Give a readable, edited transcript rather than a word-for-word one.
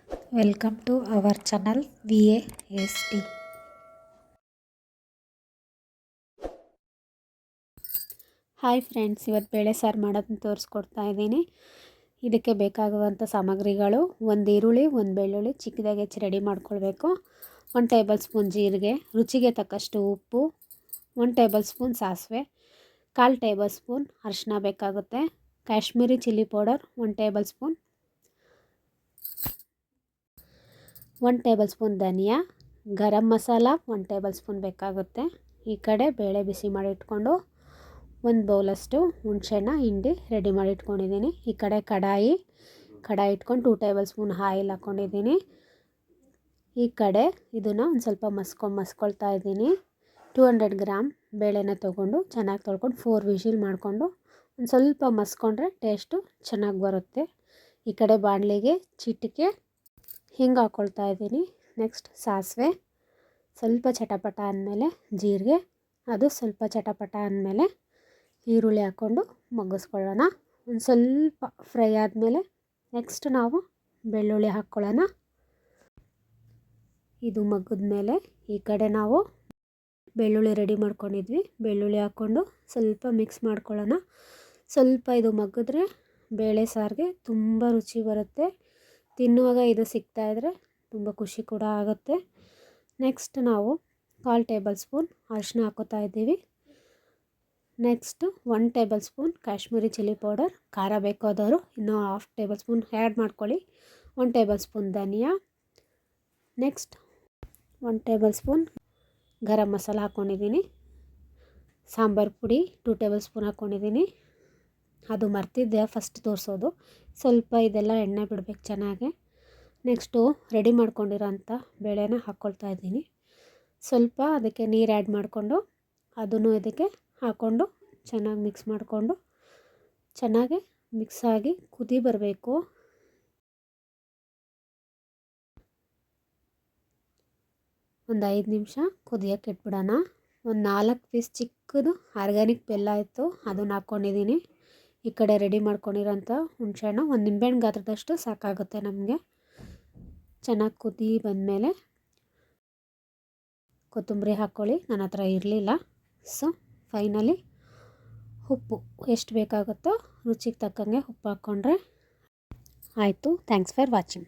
Welcome to our channel VASD. Hi friends, ಇವತ್ತು ಬೇಳೆ ಸಾರು ಮಾಡೋದನ್ನ ತೋರಿಸ್ಕೊಡ್ತಾ ಇದ್ದೀನಿ. ಇದಕ್ಕೆ ಬೇಕಾಗುವಂಥ ಸಾಮಗ್ರಿಗಳು: ಒಂದು ಈರುಳ್ಳಿ, ಒಂದು ಬೆಳ್ಳುಳ್ಳಿ ಚಿಕ್ಕದಾಗಿ ಹೆಚ್ಚಿ ರೆಡಿ ಮಾಡ್ಕೊಳ್ಬೇಕು. 1 ಟೇಬಲ್ ಸ್ಪೂನ್ ಜೀರಿಗೆ, ರುಚಿಗೆ ತಕ್ಕಷ್ಟು ಉಪ್ಪು, 1 ಟೇಬಲ್ ಸ್ಪೂನ್ ಸಾಸಿವೆ, 1/4 ಟೇಬಲ್ ಸ್ಪೂನ್ ಅರಿಶಿನ ಬೇಕಾಗುತ್ತೆ. Kashmiri chilli powder 1 table spoon, 1 table spoon ಧನಿಯಾ, ಗರಂ ಮಸಾಲ 1 ಟೇಬಲ್ ಸ್ಪೂನ್ ಬೇಕಾಗುತ್ತೆ. ಈ ಕಡೆ ಬೇಳೆ ಬಿಸಿ ಮಾಡಿ ಇಟ್ಕೊಂಡು 1 ಬೌಲಷ್ಟು ಹುಣಸೆಹಣ್ಣ ಹಿಂಡಿ ರೆಡಿ ಮಾಡಿ ಇಟ್ಕೊಂಡಿದ್ದೀನಿ. ಈ ಕಡೆ ಕಡಾಯಿ ಇಟ್ಕೊಂಡು 2 ಟೇಬಲ್ ಸ್ಪೂನ್ ಆಯಿಲ್ ಹಾಕ್ಕೊಂಡಿದ್ದೀನಿ. ಈ ಕಡೆ ಇದನ್ನು ಒಂದು ಸ್ವಲ್ಪ ಮಸ್ಕೊಳ್ತಾ ಇದ್ದೀನಿ. 200 ಗ್ರಾಮ್ ಬೇಳೆನ ತೊಗೊಂಡು ಚೆನ್ನಾಗಿ ತೊಳ್ಕೊಂಡು 4 ವಿಷಿಲ್ ಮಾಡಿಕೊಂಡು ಒಂದು ಸ್ವಲ್ಪ ಮಸ್ಕೊಂಡ್ರೆ ಟೇಸ್ಟು ಚೆನ್ನಾಗಿ ಬರುತ್ತೆ. ಈ ಕಡೆ ಬಾಣಲಿಗೆ ಚಿಟಿಕೆ ಹಿಂಗೆ ಹಾಕ್ಕೊಳ್ತಾ ಇದ್ದೀನಿ. ನೆಕ್ಸ್ಟ್ ಸಾಸಿವೆ ಸ್ವಲ್ಪ ಚಟಪಟ ಅಂದಮೇಲೆ ಜೀರಿಗೆ, ಅದು ಸ್ವಲ್ಪ ಚಟಪಟ ಅಂದಮೇಲೆ ಈರುಳ್ಳಿ ಹಾಕ್ಕೊಂಡು ಮಗ್ಗಿಸ್ಕೊಳ್ಳೋಣ. ಒಂದು ಸ್ವಲ್ಪ ಫ್ರೈ ಆದಮೇಲೆ ನೆಕ್ಸ್ಟ್ ನಾವು ಬೆಳ್ಳುಳ್ಳಿ ಹಾಕ್ಕೊಳ್ಳೋಣ. ಇದು ಮಗ್ಗಿದ್ಮೇಲೆ ಈ ಕಡೆ ನಾವು ಬೆಳ್ಳುಳ್ಳಿ ರೆಡಿ ಮಾಡ್ಕೊಂಡಿದ್ವಿ, ಬೆಳ್ಳುಳ್ಳಿ ಹಾಕ್ಕೊಂಡು ಸ್ವಲ್ಪ ಮಿಕ್ಸ್ ಮಾಡ್ಕೊಳ್ಳೋಣ. ಸ್ವಲ್ಪ ಇದು ಮಗ್ಗಿದ್ರೆ ಬೇಳೆ ಸಾರಿಗೆ ತುಂಬ ರುಚಿ ಬರುತ್ತೆ. ತಿನ್ನುವಾಗ ಇದು ಸಿಗ್ತಾಯಿದ್ರೆ ತುಂಬ ಖುಷಿ ಕೂಡ ಆಗುತ್ತೆ. ನೆಕ್ಸ್ಟ್ ನಾವು 1/4 ಟೇಬಲ್ ಸ್ಪೂನ್ ಅರಿಶಿನ ಹಾಕೋತಾ ಇದ್ದೀವಿ. Next 1 table spoon Kashmiri chilli powder, ಖಾರ ಬೇಕಾದವರು ಇನ್ನೂ 1/2 ಟೇಬಲ್ ಸ್ಪೂನ್ ಆ್ಯಡ್ ಮಾಡ್ಕೊಳ್ಳಿ. 1 ಟೇಬಲ್ ಸ್ಪೂನ್ ಧನಿಯಾ, next 1 table spoon garam masala ಹಾಕ್ಕೊಂಡಿದ್ದೀನಿ. ಸಾಂಬಾರು ಪುಡಿ 2 ಟೇಬಲ್ ಸ್ಪೂನ್ ಹಾಕ್ಕೊಂಡಿದ್ದೀನಿ. ಅದು ಮರ್ತಿದ್ದೆ ಫಸ್ಟ್ ತೋರಿಸೋದು. ಸ್ವಲ್ಪ ಇದೆಲ್ಲ ಎಣ್ಣೆ ಬಿಡಬೇಕು ಚೆನ್ನಾಗಿ. ನೆಕ್ಸ್ಟು ರೆಡಿ ಮಾಡ್ಕೊಂಡಿರೋಂಥ ಬೇಳೆನ ಹಾಕ್ಕೊಳ್ತಾ ಇದ್ದೀನಿ. ಸ್ವಲ್ಪ ಅದಕ್ಕೆ ನೀರು ಆ್ಯಡ್ ಮಾಡಿಕೊಂಡು ಅದನ್ನು ಇದಕ್ಕೆ ಹಾಕ್ಕೊಂಡು ಚೆನ್ನಾಗಿ ಮಿಕ್ಸ್ ಮಾಡಿಕೊಂಡು ಚೆನ್ನಾಗಿ ಮಿಕ್ಸ್ ಆಗಿ ಕುದಿ ಬರಬೇಕು. ಒಂದು 5 ನಿಮಿಷ ಕುದಿಯೋಕ್ಕೆ ಇಟ್ಬಿಡೋಣ. ಒಂದು 4 ಪೀಸ್ ಚಿಕ್ಕದು ಆರ್ಗ್ಯಾನಿಕ್ ಬೆಲ್ಲ ಇತ್ತು, ಅದನ್ನು ಹಾಕ್ಕೊಂಡಿದ್ದೀನಿ. ಈ ಕಡೆ ರೆಡಿ ಮಾಡ್ಕೊಂಡಿರೋಂಥ ಹುಣಸೆಹಣ್ಣು ಒಂದು ನಿಂಬೆಹಣ್ಣು ಗಾತ್ರದಷ್ಟು ಸಾಕಾಗುತ್ತೆ ನಮಗೆ. ಚೆನ್ನಾಗಿ ಕುದಿ ಬಂದಮೇಲೆ ಕೊತ್ತಂಬರಿ ಹಾಕ್ಕೊಳ್ಳಿ, ನನ್ನ ಹತ್ರ ಇರಲಿಲ್ಲ. ಸೊ ಫೈನಲಿ ಉಪ್ಪು ಎಷ್ಟು ಬೇಕಾಗುತ್ತೋ ರುಚಿಗೆ ತಕ್ಕಂಗೆ ಉಪ್ಪು ಹಾಕ್ಕೊಂಡ್ರೆ ಆಯಿತು. Thanks for watching.